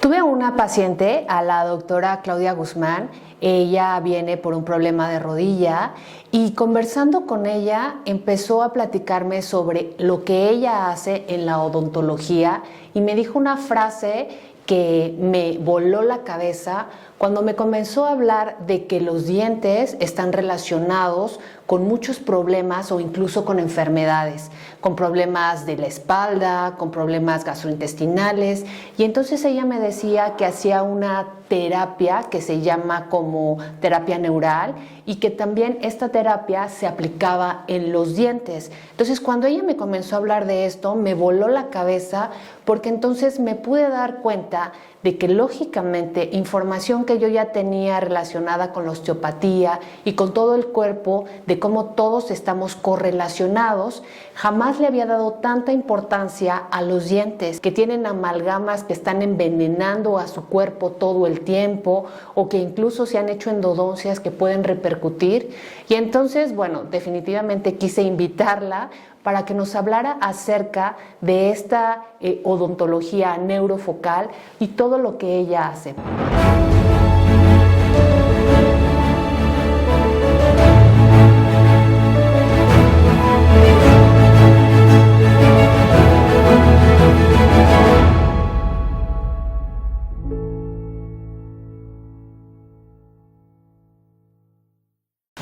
Tuve una paciente, a la doctora Claudia Guzmán. Ella viene por un problema de rodilla y conversando con ella empezó a platicarme sobre lo que ella hace en la odontología y me dijo una frase que me voló la cabeza cuando me comenzó a hablar de que los dientes están relacionados con muchos problemas o incluso con enfermedades, con problemas de la espalda, con problemas gastrointestinales. Y entonces ella me decía que hacía una terapia que se llama como terapia neural y que también esta terapia se aplicaba en los dientes. Entonces cuando ella me comenzó a hablar de esto, me voló la cabeza porque entonces me pude dar cuenta de que lógicamente información que yo ya tenía relacionada con la osteopatía y con todo el cuerpo, de cómo todos estamos correlacionados, jamás le había dado tanta importancia a los dientes, que tienen amalgamas que están envenenando a su cuerpo todo el tiempo o que incluso se han hecho endodoncias que pueden repercutir. Y entonces, bueno, definitivamente quise invitarla para que nos hablara acerca de esta odontología neurofocal y todo lo que ella hace.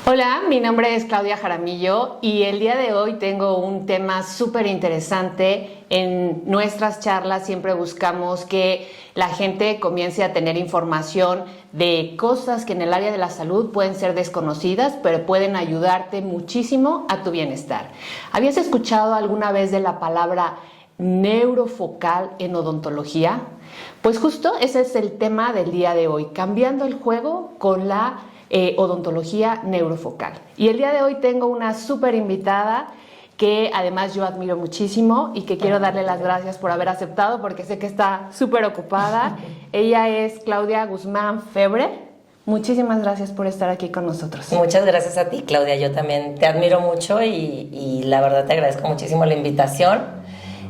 Hola, mi nombre es Claudia Jaramillo y el día de hoy tengo un tema súper interesante. En nuestras charlas siempre buscamos que la gente comience a tener información de cosas que en el área de la salud pueden ser desconocidas, pero pueden ayudarte muchísimo a tu bienestar. ¿Habías escuchado alguna vez de la palabra neurofocal en odontología? Pues justo ese es el tema del día de hoy, cambiando el juego con la odontología neurofocal. Y el día de hoy tengo una súper invitada que además yo admiro muchísimo y que quiero darle las gracias por haber aceptado porque sé que está súper ocupada. Ella es Claudia Guzmán Febre. Muchísimas gracias por estar aquí con nosotros. Muchas gracias a ti, Claudia. Yo también te admiro mucho y la verdad te agradezco muchísimo la invitación.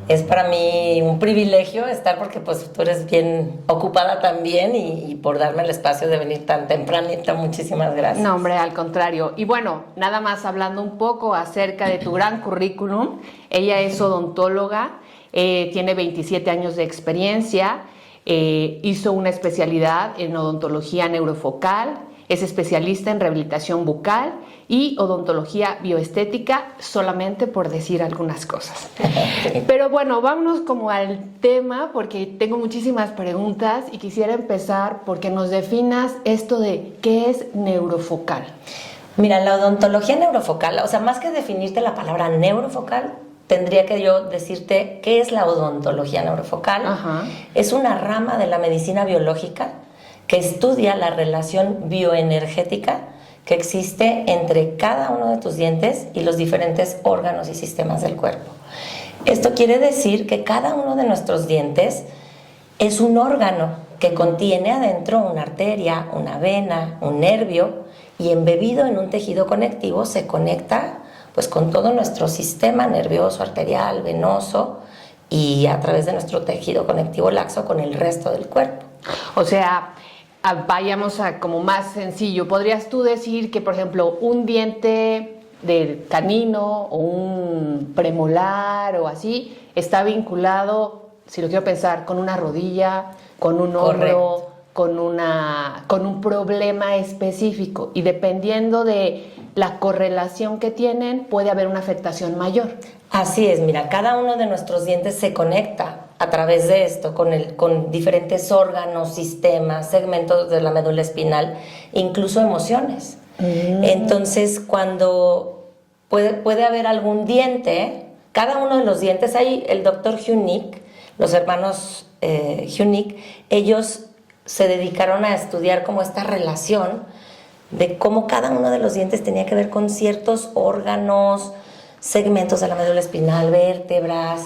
Es para mí un privilegio estar porque pues tú eres bien ocupada también y por darme el espacio de venir tan tempranito. Muchísimas gracias. No, hombre, al contrario. Y bueno, nada más hablando un poco acerca de tu gran currículum. Ella es odontóloga, tiene 27 años de experiencia, hizo una especialidad en odontología neurofocal, es especialista en rehabilitación bucal y odontología bioestética, solamente por decir algunas cosas. Pero bueno, vámonos como al tema porque tengo muchísimas preguntas y quisiera empezar porque nos definas esto de qué es neurofocal. Mira, la odontología neurofocal, o sea, más que definirte la palabra neurofocal, tendría que yo decirte qué es la odontología neurofocal. Ajá. Es una rama de la medicina biológica que estudia la relación bioenergética que existe entre cada uno de tus dientes y los diferentes órganos y sistemas del cuerpo. Esto quiere decir que cada uno de nuestros dientes es un órgano que contiene adentro una arteria, una vena, un nervio y embebido en un tejido conectivo se conecta pues con todo nuestro sistema nervioso, arterial, venoso y a través de nuestro tejido conectivo laxo con el resto del cuerpo. O sea, vayamos a como más sencillo. ¿Podrías tú decir que, por ejemplo, un diente de canino o un premolar o así está vinculado, si lo quiero pensar, con una rodilla, con un hombro, con un problema específico? Y dependiendo de la correlación que tienen, puede haber una afectación mayor. Así es, mira, cada uno de nuestros dientes se conecta a través de esto con diferentes órganos, sistemas, segmentos de la médula espinal, incluso emociones. Entonces, cuando puede haber algún diente, cada uno de los dientes, hay el doctor Hunick, los hermanos Hunick, ellos se dedicaron a estudiar como esta relación de cómo cada uno de los dientes tenía que ver con ciertos órganos, segmentos de la médula espinal, vértebras,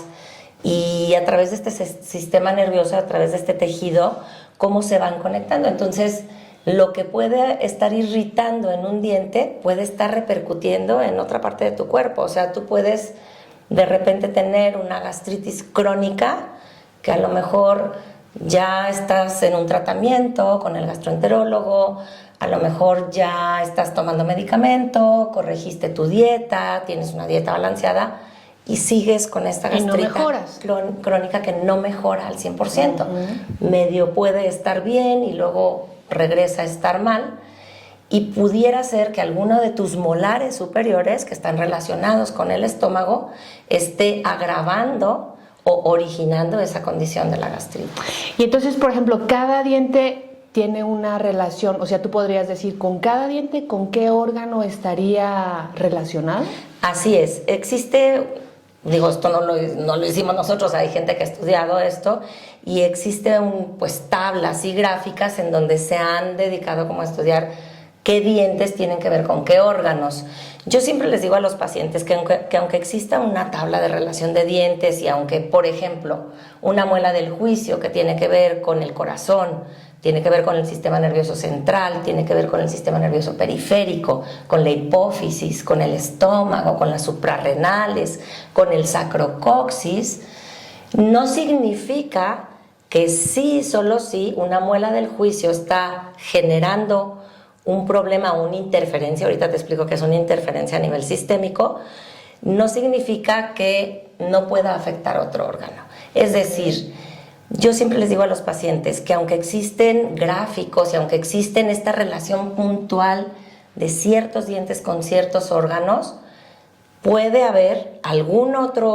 y a través de este sistema nervioso, a través de este tejido, cómo se van conectando. Entonces, lo que puede estar irritando en un diente puede estar repercutiendo en otra parte de tu cuerpo. O sea, tú puedes de repente tener una gastritis crónica que a lo mejor ya estás en un tratamiento con el gastroenterólogo, a lo mejor ya estás tomando medicamento, corregiste tu dieta, tienes una dieta balanceada y sigues con esta Y no gastrita mejoras. crónica que no mejora al 100%. Medio puede estar bien y luego regresa a estar mal. Y pudiera ser que alguno de tus molares superiores, que están relacionados con el estómago, esté agravando o originando esa condición de la gastritis. Y entonces, por ejemplo, cada diente tiene una relación, o sea, tú podrías decir, con cada diente, ¿con qué órgano estaría relacionado? Así es, existe, digo, esto no lo hicimos nosotros, hay gente que ha estudiado esto y existe pues tablas y gráficas en donde se han dedicado como a estudiar qué dientes tienen que ver con qué órganos. Yo siempre les digo a los pacientes que aunque exista una tabla de relación de dientes y aunque, por ejemplo, una muela del juicio que tiene que ver con el corazón, tiene que ver con el sistema nervioso central, tiene que ver con el sistema nervioso periférico, con la hipófisis, con el estómago, con las suprarrenales, con el sacrocoxis, no significa que sí, solo sí, una muela del juicio está generando un problema o una interferencia, ahorita te explico qué es una interferencia a nivel sistémico, no significa que no pueda afectar otro órgano. Es decir, yo siempre les digo a los pacientes que aunque existen gráficos y aunque existen esta relación puntual de ciertos dientes con ciertos órganos, puede haber alguna otra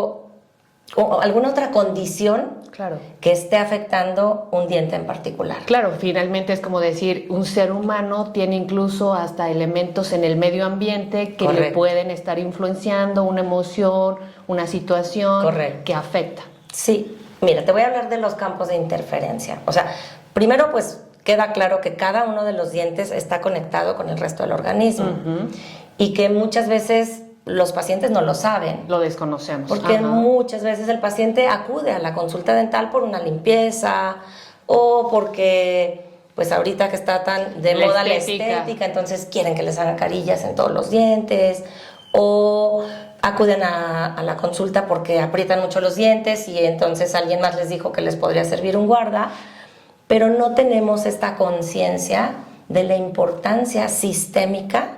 condición Claro. que esté afectando un diente en particular. Claro, finalmente es como decir, un ser humano tiene incluso hasta elementos en el medio ambiente que Correcto. le pueden estar influenciando una emoción, una situación Correcto. que afecta. Sí, mira, te voy a hablar de los campos de interferencia. O sea, primero pues queda claro que cada uno de los dientes está conectado con el resto del organismo y que muchas veces los pacientes no lo saben. Lo desconocemos. Porque Ajá. muchas veces el paciente acude a la consulta dental por una limpieza o porque, pues ahorita que está tan de La moda estética. la estética, entonces quieren que les hagan carillas en todos los dientes o acuden a la consulta porque aprietan mucho los dientes y entonces alguien más les dijo que les podría servir un guarda, pero no tenemos esta conciencia de la importancia sistémica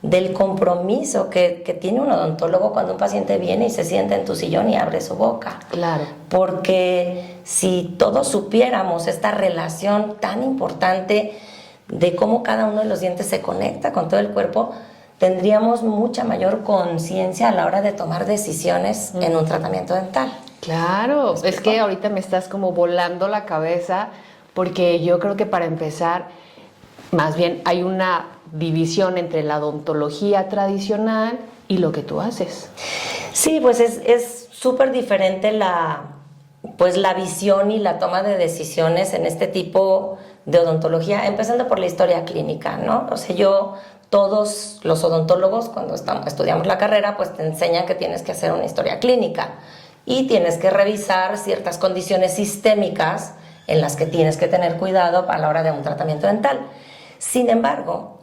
del compromiso que tiene un odontólogo cuando un paciente viene y se sienta en tu sillón y abre su boca. Claro. Porque si todos supiéramos esta relación tan importante de cómo cada uno de los dientes se conecta con todo el cuerpo, tendríamos mucha mayor conciencia a la hora de tomar decisiones en un tratamiento dental. Claro, es que ahorita me estás como volando la cabeza porque yo creo que para empezar, más bien hay una división entre la odontología tradicional y lo que tú haces. Sí, pues es súper diferente la visión y la toma de decisiones en este tipo de odontología, empezando por la historia clínica, ¿no? O sea, todos los odontólogos, cuando estudiamos la carrera, pues te enseñan que tienes que hacer una historia clínica y tienes que revisar ciertas condiciones sistémicas en las que tienes que tener cuidado a la hora de un tratamiento dental. Sin embargo,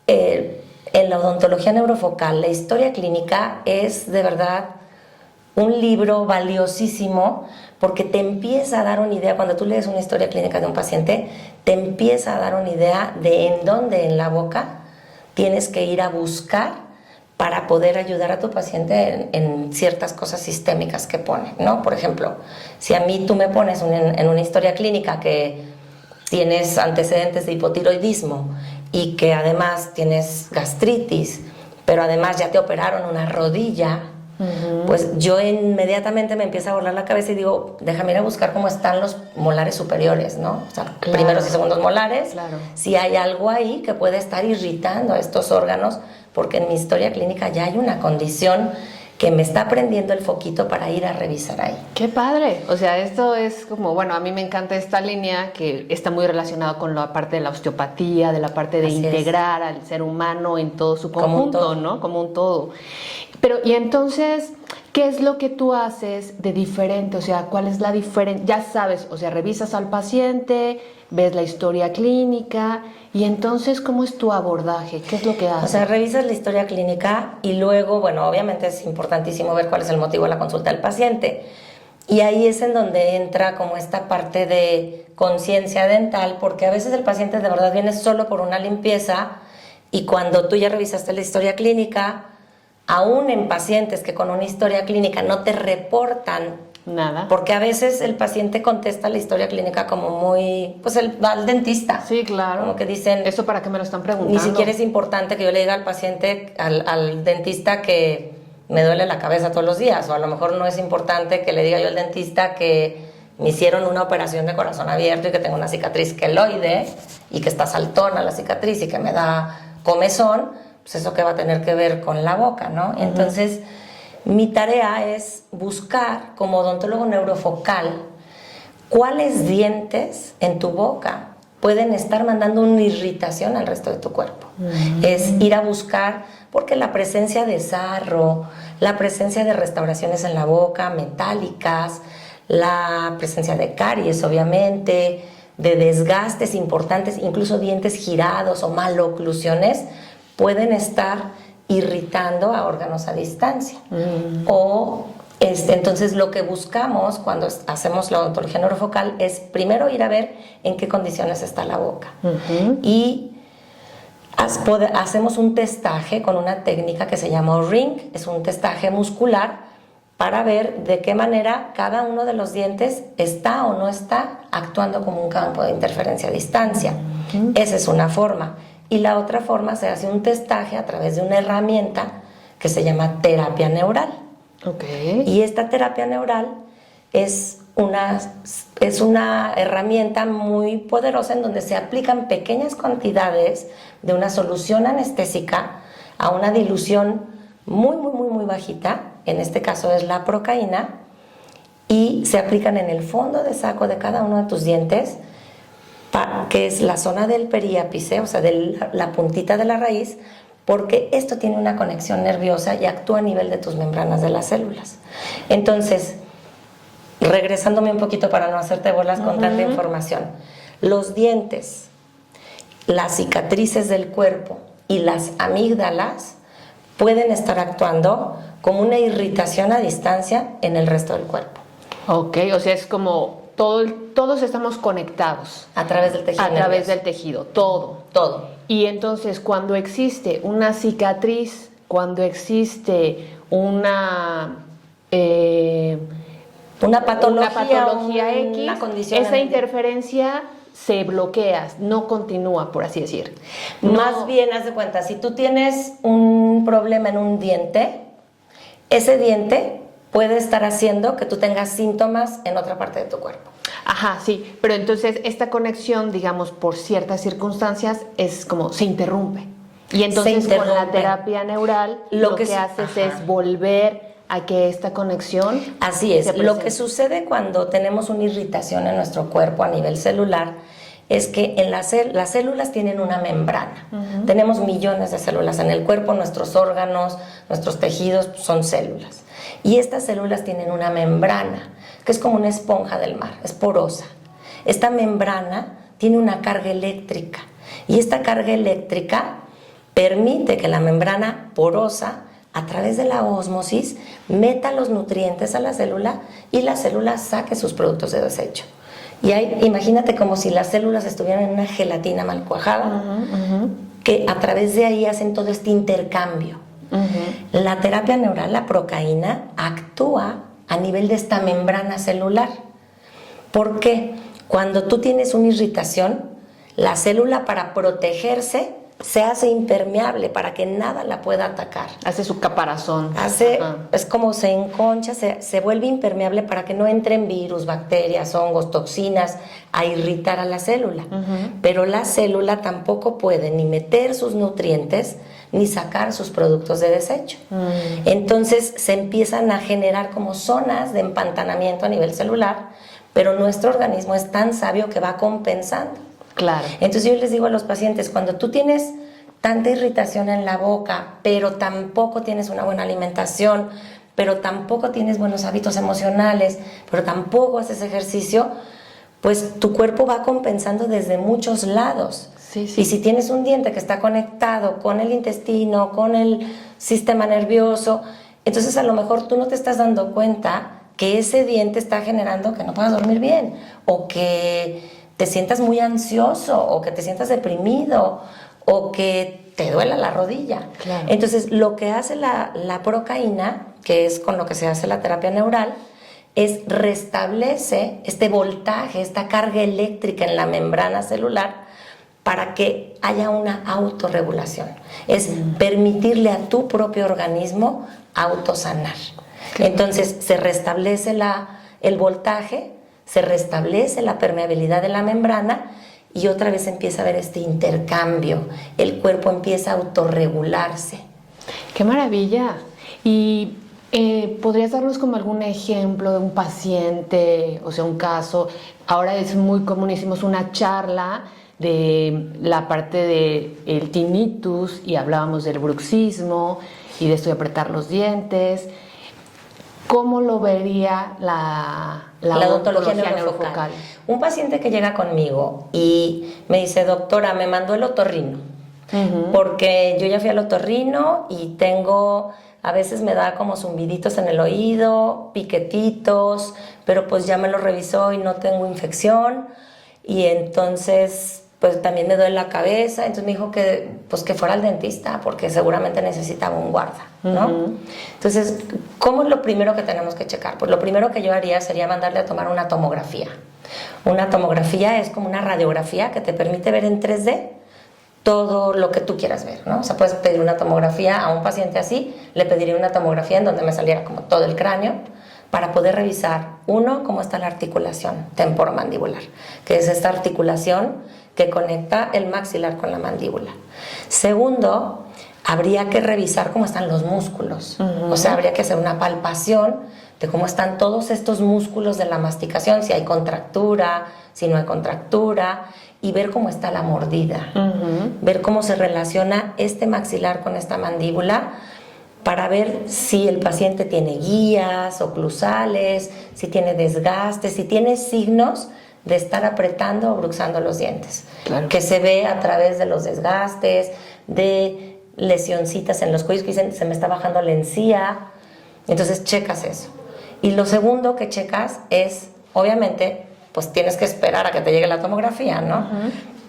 en la odontología neurofocal, la historia clínica es de verdad un libro valiosísimo porque te empieza a dar una idea, cuando tú lees una historia clínica de un paciente, te empieza a dar una idea de en dónde en la boca tienes que ir a buscar para poder ayudar a tu paciente en ciertas cosas sistémicas que pone, ¿no? Por ejemplo, si a mí tú me pones en una historia clínica que tienes antecedentes de hipotiroidismo y que además tienes gastritis, pero además ya te operaron una rodilla, pues yo inmediatamente me empieza a volar la cabeza y digo, déjame ir a buscar cómo están los molares superiores, ¿no? O sea, Claro. primeros y segundos molares, Claro. si hay algo ahí que puede estar irritando a estos órganos, porque en mi historia clínica ya hay una condición que me está prendiendo el foquito para ir a revisar ahí. ¡Qué padre! O sea, esto es como, bueno, a mí me encanta esta línea que está muy relacionada con la parte de la osteopatía, de la parte de Así integrar al ser humano en todo su Como un conjunto, todo. ¿no? Como un todo. Pero, y entonces, ¿qué es lo que tú haces de diferente? O sea, ¿cuál es la diferencia? Ya sabes, o sea, revisas al paciente, ves la historia clínica y entonces, ¿cómo es tu abordaje? ¿Qué es lo que haces? O sea, revisas la historia clínica y luego, bueno, obviamente es importantísimo ver cuál es el motivo de la consulta del paciente. Y ahí es en donde entra como esta parte de conciencia dental, porque a veces el paciente de verdad viene solo por una limpieza y cuando tú ya revisaste la historia clínica, aún en pacientes que con una historia clínica no te reportan nada, porque a veces el paciente contesta la historia clínica como muy, pues va al dentista. Sí, claro. Como que dicen, ¿eso para qué me lo están preguntando? Ni siquiera es importante que yo le diga al paciente, al dentista, que me duele la cabeza todos los días, o a lo mejor no es importante que le diga yo al dentista que me hicieron una operación de corazón abierto y que tengo una cicatriz queloide y que está saltona la cicatriz y que me da comezón, pues eso que va a tener que ver con la boca, ¿no? Entonces, mi tarea es buscar, como odontólogo neurofocal, cuáles dientes en tu boca pueden estar mandando una irritación al resto de tu cuerpo. Es ir a buscar, porque la presencia de sarro, la presencia de restauraciones en la boca, metálicas, la presencia de caries, obviamente, de desgastes importantes, incluso dientes girados o maloclusiones, pueden estar irritando a órganos a distancia. Entonces lo que buscamos cuando hacemos la odontología neurofocal es primero ir a ver en qué condiciones está la boca. Y hacemos un testaje con una técnica que se llama ring, es un testaje muscular para ver de qué manera cada uno de los dientes está o no está actuando como un campo de interferencia a distancia. Esa es una forma. Y la otra forma se hace un testaje a través de una herramienta que se llama terapia neural. Y esta terapia neural es una herramienta muy poderosa en donde se aplican pequeñas cantidades de una solución anestésica a una dilución muy bajita, en este caso es la procaína, y se aplican en el fondo de saco de cada uno de tus dientes, que es la zona del periápice, o sea, de la puntita de la raíz, porque esto tiene una conexión nerviosa y actúa a nivel de tus membranas de las células. Entonces, regresándome un poquito para no hacerte bolas con tanta información, los dientes, las cicatrices del cuerpo y las amígdalas pueden estar actuando como una irritación a distancia en el resto del cuerpo. O sea, es como todos estamos conectados. A través del tejido. A través del tejido, todo. Todo. Y entonces cuando existe una cicatriz, cuando existe una patología X, esa interferencia se bloquea, no continúa, por así decir. Más bien, haz de cuenta, si tú tienes un problema en un diente, ese diente puede estar haciendo que tú tengas síntomas en otra parte de tu cuerpo. Ajá, sí, pero entonces esta conexión, digamos, por ciertas circunstancias, es como se interrumpe. Y entonces con la terapia neural lo que haces es volver a que esta conexión. Así es, lo que sucede cuando tenemos una irritación en nuestro cuerpo a nivel celular es que en las células tienen una membrana. Tenemos millones de células en el cuerpo, nuestros órganos, nuestros tejidos son células. Y estas células tienen una membrana, que es como una esponja del mar, es porosa. Esta membrana tiene una carga eléctrica y esta carga eléctrica permite que la membrana porosa, a través de la ósmosis, meta los nutrientes a la célula y la célula saque sus productos de desecho. Y imagínate como si las células estuvieran en una gelatina mal cuajada, que a través de ahí hacen todo este intercambio. La terapia neural, la procaína, actúa a nivel de esta membrana celular. ¿Por qué? Cuando tú tienes una irritación, la célula, para protegerse, se hace impermeable para que nada la pueda atacar. Hace su caparazón. Es como se enconcha, se vuelve impermeable para que no entren virus, bacterias, hongos, toxinas a irritar a la célula. Pero la célula tampoco puede ni meter sus nutrientes ni sacar sus productos de desecho. Entonces se empiezan a generar como zonas de empantanamiento a nivel celular, pero nuestro organismo es tan sabio que va compensando. Claro. Entonces yo les digo a los pacientes, cuando tú tienes tanta irritación en la boca, pero tampoco tienes una buena alimentación, pero tampoco tienes buenos hábitos emocionales, pero tampoco haces ejercicio, pues tu cuerpo va compensando desde muchos lados. Sí. Y si tienes un diente que está conectado con el intestino, con el sistema nervioso, entonces a lo mejor tú no te estás dando cuenta que ese diente está generando que no puedas dormir bien, o que te sientas muy ansioso, o que te sientas deprimido, o que te duela la rodilla. Claro. Entonces, lo que hace la procaína, que es con lo que se hace la terapia neural, es restablece este voltaje, esta carga eléctrica en la membrana celular para que haya una autorregulación. Es permitirle a tu propio organismo autosanar. Entonces se restablece el voltaje, se restablece la permeabilidad de la membrana y otra vez empieza a haber este intercambio. El cuerpo empieza a autorregularse. ¡Qué maravilla! Y ¿podrías darnos como algún ejemplo de un paciente, o sea, un caso? Ahora es muy común, hicimos una charla de la parte del tinnitus y hablábamos del bruxismo y de esto de apretar los dientes. ¿Cómo lo vería la odontología neurofocal? Un paciente que llega conmigo y me dice, doctora, me mandó el otorrino, porque yo ya fui al otorrino y a veces me da como zumbiditos en el oído, piquetitos, pero pues ya me lo revisó y no tengo infección, y entonces pues también me duele la cabeza. Entonces me dijo que fuera al dentista porque seguramente necesitaba un guarda, ¿no? Entonces, ¿cómo es lo primero que tenemos que checar? Pues lo primero que yo haría sería mandarle a tomar una tomografía. Una tomografía es como una radiografía que te permite ver en 3D todo lo que tú quieras ver, ¿no? O sea, puedes pedir una tomografía a un paciente así, le pediría una tomografía en donde me saliera como todo el cráneo para poder revisar, uno, cómo está la articulación temporomandibular, que es esta articulación que conecta el maxilar con la mandíbula. Segundo, habría que revisar cómo están los músculos. O sea, habría que hacer una palpación de cómo están todos estos músculos de la masticación, si hay contractura, si no hay contractura, y ver cómo está la mordida, ver cómo se relaciona este maxilar con esta mandíbula, para ver si el paciente tiene guías oclusales, si tiene desgastes, si tiene signos de estar apretando o bruxando los dientes, claro, que se ve a través de los desgastes, de lesioncitas en los cuellos que dicen se me está bajando la encía. Entonces checas eso. Y lo segundo que checas es, obviamente, pues tienes que esperar a que te llegue la tomografía, ¿no?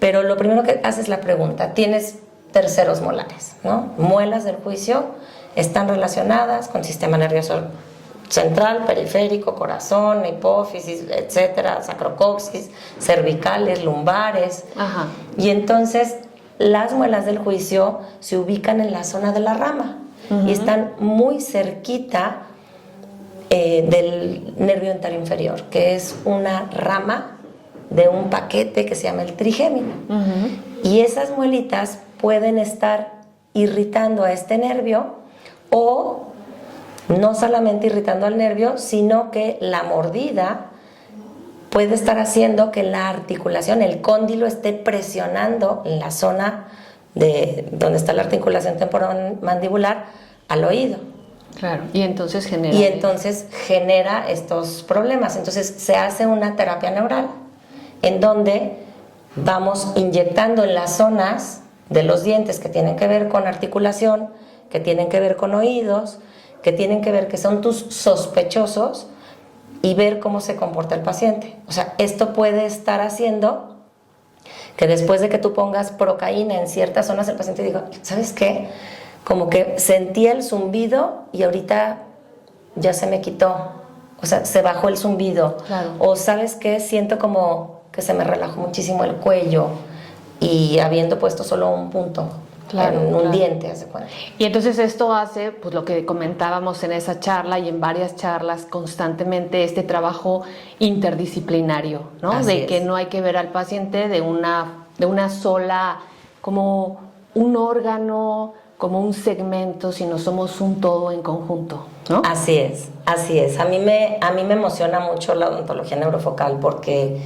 Pero lo primero que haces es la pregunta, ¿tienes terceros molares, ¿no? Muelas del juicio están relacionadas con sistema nervioso central, periférico, corazón, hipófisis, etcétera, sacrocoxis, cervicales, lumbares. Y entonces las muelas del juicio se ubican en la zona de la rama y están muy cerquita del nervio dentario inferior, que es una rama de un paquete que se llama el trigémino. Y esas muelitas pueden estar irritando a este nervio, o no solamente irritando al nervio, sino que la mordida puede estar haciendo que la articulación, el cóndilo, esté presionando en la zona de donde está la articulación temporomandibular al oído. Claro, y entonces genera estos problemas. Entonces se hace una terapia neural en donde vamos inyectando en las zonas de los dientes que tienen que ver con articulación, que tienen que ver con oídos, que tienen que ver que son tus sospechosos, y ver cómo se comporta el paciente. O sea, esto puede estar haciendo que después de que tú pongas procaína en ciertas zonas, el paciente diga, ¿sabes qué? Como que sentía el zumbido y ahorita ya se me quitó. O sea, se bajó el zumbido. Claro. O ¿sabes qué? Siento como que se me relajó muchísimo el cuello, y habiendo puesto solo un punto. Claro, en un diente, hace cuenta. Y entonces esto hace, pues lo que comentábamos en esa charla y en varias charlas constantemente, este trabajo interdisciplinario, ¿no? Así de es. que no hay que ver al paciente de una sola, como un órgano, como un segmento, sino somos un todo en conjunto, ¿no? Así es, así es. A mí me emociona mucho la odontología neurofocal, porque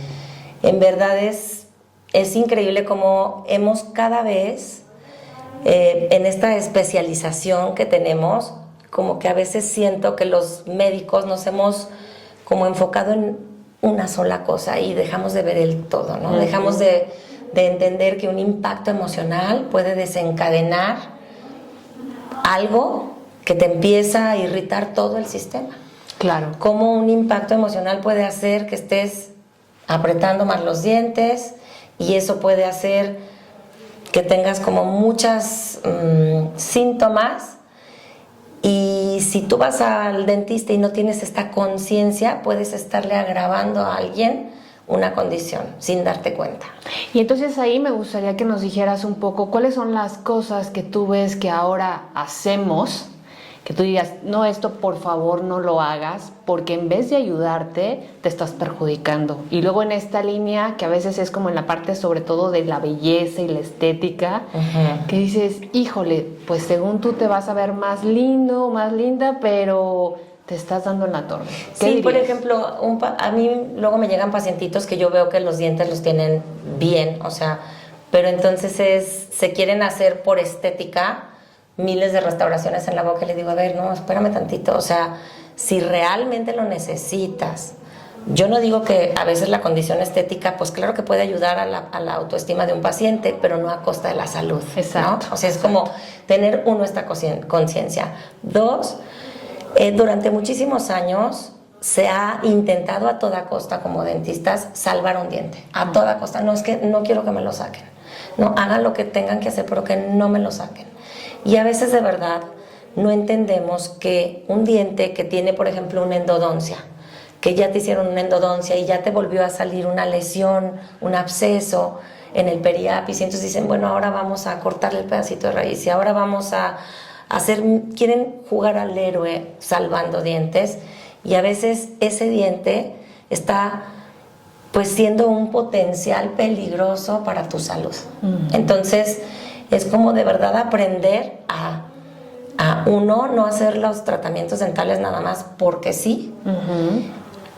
en verdad es increíble cómo hemos cada vez... en esta especialización que tenemos, como que a veces siento que los médicos nos hemos como enfocado en una sola cosa y dejamos de ver el todo, ¿no? Dejamos de entender que un impacto emocional puede desencadenar algo que te empieza a irritar todo el sistema. Claro. Cómo un impacto emocional puede hacer que estés apretando más los dientes y eso puede hacer que tengas como muchas síntomas. Y si tú vas al dentista y no tienes esta conciencia, puedes estarle agravando a alguien una condición sin darte cuenta. Y entonces ahí me gustaría que nos dijeras un poco cuáles son las cosas que tú ves que ahora hacemos, que tú digas, no, esto por favor no lo hagas, porque en vez de ayudarte, te estás perjudicando. Y luego en esta línea, que a veces es como en la parte sobre todo de la belleza y la estética, que dices, híjole, pues según tú te vas a ver más lindo, más linda, pero te estás dando en la torre. ¿Qué Sí, por dirías? ejemplo, a mí luego me llegan pacientitos que yo veo que los dientes los tienen bien, o sea, pero entonces se quieren hacer por estética miles de restauraciones en la boca y le digo, a ver, no, espérame tantito, o sea, si realmente lo necesitas. Yo no digo que a veces la condición estética, pues claro que puede ayudar a la autoestima de un paciente, pero no a costa de la salud. Exacto. ¿No? O sea, es como tener uno esta conciencia. Dos, durante muchísimos años se ha intentado a toda costa como dentistas salvar un diente, a toda costa. No es que no quiero que me lo saquen, no, hagan lo que tengan que hacer, pero que no me lo saquen. Y a veces de verdad no entendemos que un diente que tiene, por ejemplo, una endodoncia, que ya te hicieron una endodoncia y ya te volvió a salir una lesión, un absceso en el periápice, y entonces dicen, bueno, ahora vamos a cortarle el pedacito de raíz y ahora vamos a hacer, quieren jugar al héroe salvando dientes, y a veces ese diente está pues siendo un potencial peligroso para tu salud. Entonces es como de verdad aprender a uno, no hacer los tratamientos dentales nada más porque sí,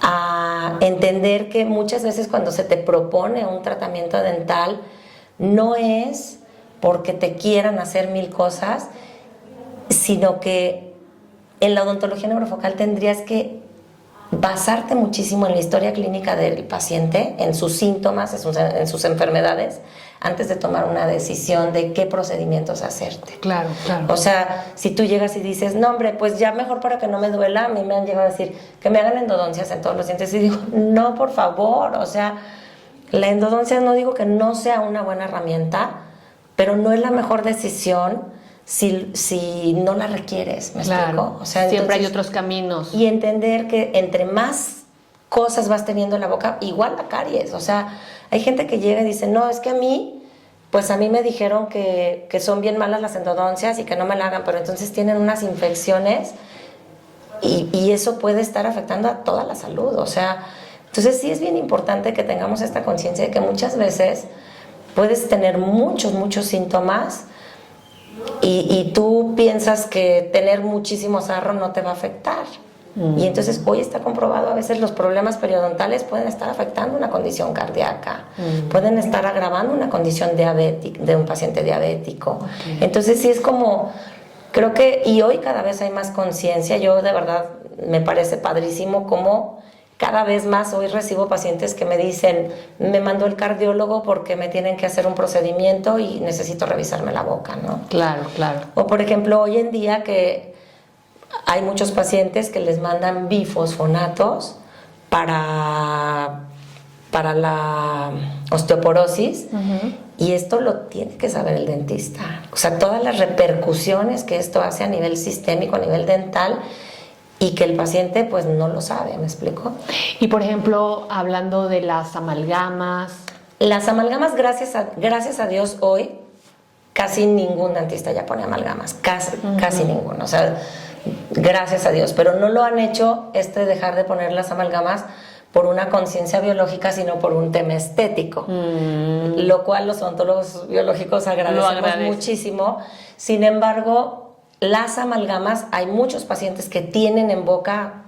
a entender que muchas veces cuando se te propone un tratamiento dental no es porque te quieran hacer mil cosas, sino que en la odontología neurofocal tendrías que basarte muchísimo en la historia clínica del paciente, en sus síntomas, en sus enfermedades, antes de tomar una decisión de qué procedimientos hacerte. Claro, claro. O sea, si tú llegas y dices, no hombre, pues ya mejor para que no me duela, a mí me han llegado a decir que me hagan endodoncias en todos los dientes, y digo, no, por favor, o sea, la endodoncia no digo que no sea una buena herramienta, pero no es la mejor decisión si no la requieres, ¿me explico? O sea, siempre hay entonces, otros caminos. y entender que entre más cosas vas teniendo en la boca, igual la caries. O sea, hay gente que llega y dice, no, es que a mí me dijeron que son bien malas las endodoncias y que no me la hagan, pero entonces tienen unas infecciones y eso puede estar afectando a toda la salud. O sea, entonces sí es bien importante que tengamos esta conciencia de que muchas veces puedes tener muchos síntomas y tú piensas que tener muchísimo sarro no te va a afectar. Y entonces hoy está comprobado, a veces los problemas periodontales pueden estar afectando una condición cardíaca, pueden estar agravando una condición diabética, de un paciente diabético. Entonces sí es como, creo que, y hoy cada vez hay más conciencia. Yo de verdad me parece padrísimo cómo cada vez más hoy recibo pacientes que me dicen, me mandó el cardiólogo porque me tienen que hacer un procedimiento y necesito revisarme la boca, ¿no? Claro, claro. O por ejemplo, hoy en día que hay muchos pacientes que les mandan bifosfonatos para la osteoporosis, y esto lo tiene que saber el dentista. O sea, todas las repercusiones que esto hace a nivel sistémico, a nivel dental, y que el paciente pues no lo sabe, ¿me explico? Y por ejemplo, hablando de las amalgamas. Las amalgamas, gracias a Dios, hoy casi ningún dentista ya pone amalgamas, casi ninguno, o sea, gracias a Dios, pero no lo han hecho dejar de poner las amalgamas por una conciencia biológica, sino por un tema estético, lo cual los odontólogos biológicos agradecemos muchísimo. Sin embargo, las amalgamas, hay muchos pacientes que tienen en boca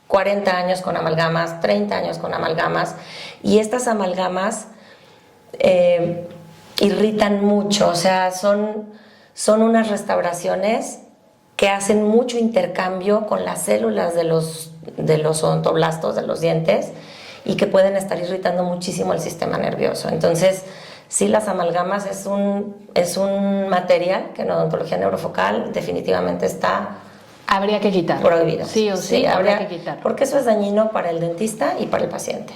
40 años con amalgamas, 30 años con amalgamas, y estas amalgamas irritan mucho. O sea, son unas restauraciones que hacen mucho intercambio con las células de los odontoblastos, de los dientes, y que pueden estar irritando muchísimo el sistema nervioso. Entonces, sí, las amalgamas es un material que en odontología neurofocal definitivamente está Habría que quitar. Prohibido. Sí o sí, habría que quitar. Porque eso es dañino para el dentista y para el paciente.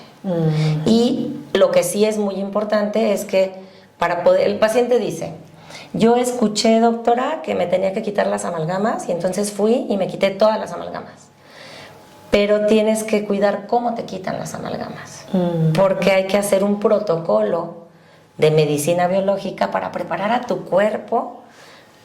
Y lo que sí es muy importante es que el paciente dice, yo escuché, doctora, que me tenía que quitar las amalgamas y entonces fui y me quité todas las amalgamas. Pero tienes que cuidar cómo te quitan las amalgamas, porque hay que hacer un protocolo de medicina biológica para preparar a tu cuerpo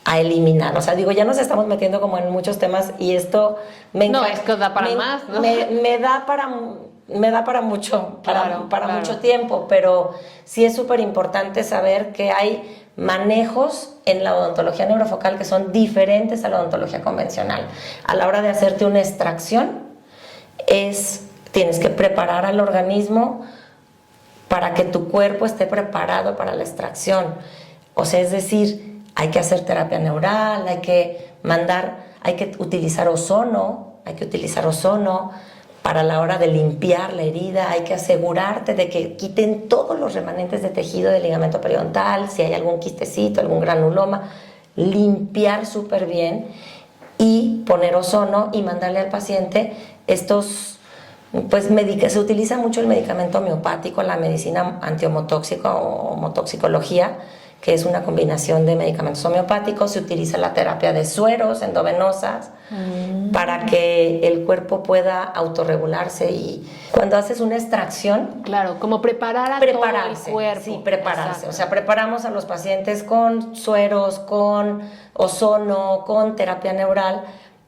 a eliminar. O sea, digo, ya nos estamos metiendo como en muchos temas y esto me encanta. No, es que da para más, ¿no? Me da para mucho, Claro. mucho tiempo, pero sí es súper importante saber que hay manejos en la odontología neurofocal que son diferentes a la odontología convencional. A la hora de hacerte una extracción, tienes que preparar al organismo para que tu cuerpo esté preparado para la extracción. O sea, es decir, hay que hacer terapia neural, hay que utilizar ozono, para la hora de limpiar la herida, hay que asegurarte de que quiten todos los remanentes de tejido del ligamento periodontal, si hay algún quistecito, algún granuloma, limpiar súper bien y poner ozono y mandarle al paciente estos, pues se utiliza mucho el medicamento homeopático, la medicina antihomiotóxica o homotoxicología, que es una combinación de medicamentos homeopáticos. Se utiliza la terapia de sueros endovenosas para que el cuerpo pueda autorregularse, y cuando haces una extracción, claro, como preparar a todo el cuerpo. Sí, prepararse. Exacto. O sea, preparamos a los pacientes con sueros, con ozono, con terapia neural,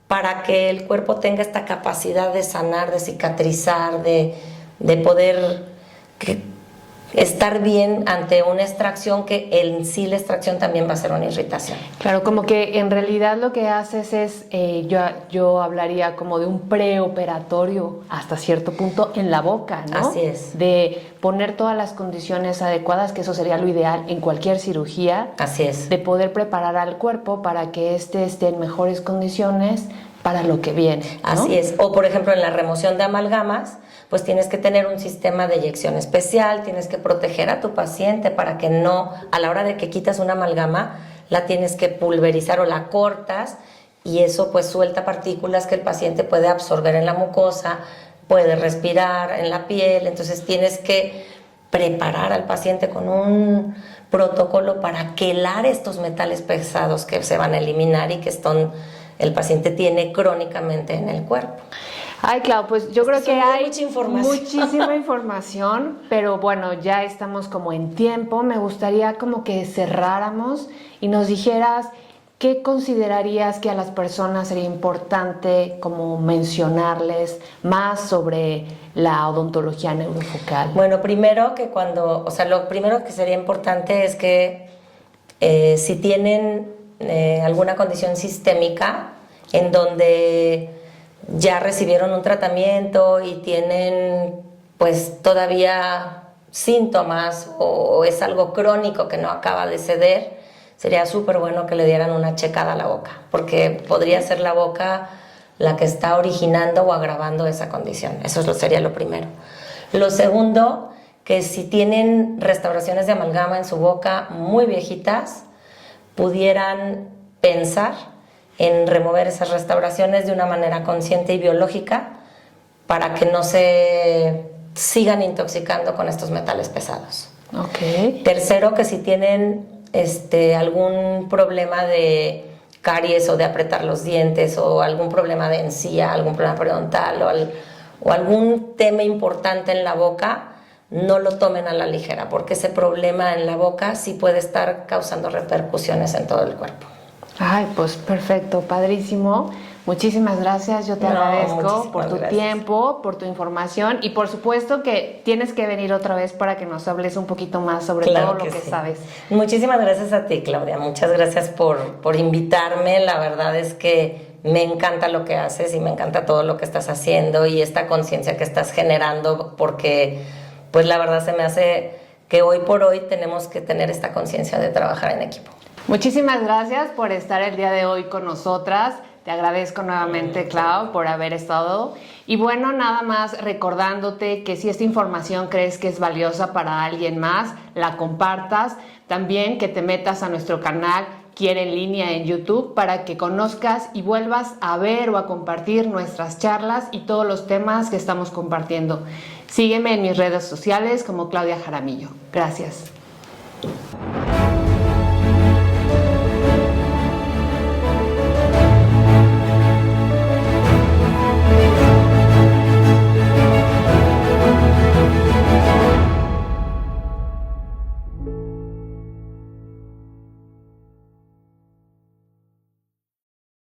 para que el cuerpo tenga esta capacidad de sanar, de cicatrizar, de poder estar bien ante una extracción, que en sí la extracción también va a ser una irritación. Claro, como que en realidad lo que haces es, yo hablaría como de un preoperatorio hasta cierto punto en la boca, ¿no? Así es. De poner todas las condiciones adecuadas, que eso sería lo ideal en cualquier cirugía. Así es. De poder preparar al cuerpo para que éste esté en mejores condiciones para lo que viene, ¿no? Así es. O por ejemplo en la remoción de amalgamas, pues tienes que tener un sistema de eyección especial, tienes que proteger a tu paciente para que no, a la hora de que quitas una amalgama, la tienes que pulverizar o la cortas, y eso pues suelta partículas que el paciente puede absorber en la mucosa, puede respirar en la piel. Entonces tienes que preparar al paciente con un protocolo para quelar estos metales pesados que se van a eliminar y que el paciente tiene crónicamente en el cuerpo. Ay, Clau, pues yo creo que hay mucha información. muchísima información, pero bueno, ya estamos como en tiempo. Me gustaría como que cerráramos y nos dijeras qué considerarías que a las personas sería importante como mencionarles más sobre la odontología neurofocal. Bueno, primero lo primero que sería importante es que si tienen alguna condición sistémica en donde ya recibieron un tratamiento y tienen pues todavía síntomas, o es algo crónico que no acaba de ceder, sería súper bueno que le dieran una checada a la boca, porque podría ser la boca la que está originando o agravando esa condición. Eso sería lo primero. Lo segundo, que si tienen restauraciones de amalgama en su boca muy viejitas, pudieran pensar en remover esas restauraciones de una manera consciente y biológica para que no se sigan intoxicando con estos metales pesados. Okay. Tercero, que si tienen algún problema de caries o de apretar los dientes, o algún problema de encía, algún problema periodontal o algún tema importante en la boca, no lo tomen a la ligera, porque ese problema en la boca sí puede estar causando repercusiones en todo el cuerpo. Ay, pues perfecto, padrísimo. Muchísimas gracias, yo te agradezco por tu tiempo, por tu información, y por supuesto que tienes que venir otra vez para que nos hables un poquito más sobre todo lo que sabes. Muchísimas gracias a ti, Claudia, muchas gracias por invitarme. La verdad es que me encanta lo que haces y me encanta todo lo que estás haciendo y esta conciencia que estás generando, porque pues la verdad se me hace que hoy por hoy tenemos que tener esta conciencia de trabajar en equipo. Muchísimas gracias por estar el día de hoy con nosotras. Te agradezco nuevamente, Clau, por haber estado. Y bueno, nada más recordándote que si esta información crees que es valiosa para alguien más, la compartas. También que te metas a nuestro canal Quiere en línea en YouTube para que conozcas y vuelvas a ver o a compartir nuestras charlas y todos los temas que estamos compartiendo. Sígueme en mis redes sociales como Claudia Jaramillo. Gracias.